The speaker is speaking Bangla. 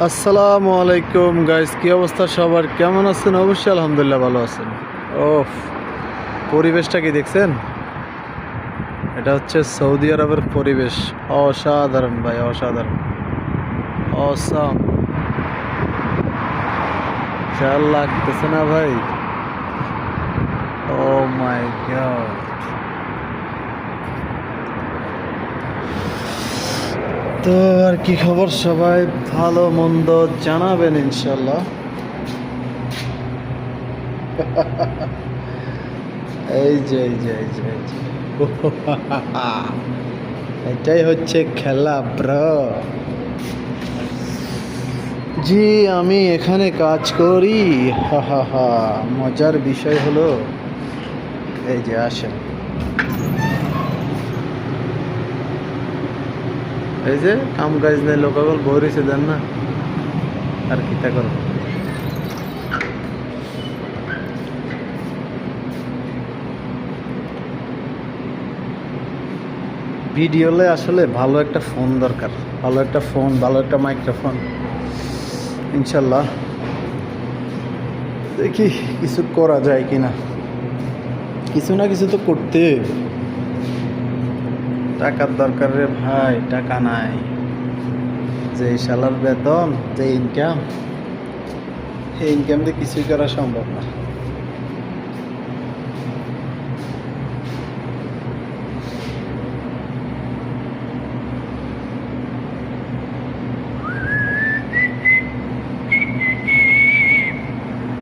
আসসালামু আলাইকুম গাইস, কি অবস্থা সবার? কেমন আছেন? অবশ্যই আলহামদুলিল্লাহ ভালো আছেন। ওফ, পরিবেশটা কি দেখছেন? এটা হচ্ছে সৌদি আরবের পরিবেশ। অসাধারণ ভাই, অসাধারণ, অসাম। খেয়াল লাগতেছে না ভাই? ও মাই গড। তো আর কি খবর সবাই? ভালো মন্দ জানাবেন ইনশাল্লাহ। এই যে এটাই হচ্ছে খেলা ব্রো। জি, আমি এখানে কাজ করি। হা হা হা। মজার বিষয় হলো, এই যে আসেন, এই যে কাম কাজ নেই, লোকাগল বইরেছে দেন না, আর কি তা করবো। ভিডিওলে আসলে ভালো একটা ফোন দরকার, ভালো একটা ফোন, ভালো একটা মাইক্রোফোন। ইনশাল্লাহ দেখি কিছু করা যায় কিনা। কিছু না কিছু তো করতে। টাকার দরকার রে ভাই, টাকা নাই। যে শালার বেতন, যে ইনকাম, এই ইনকাম দিয়ে কিছুই করা সম্ভব না।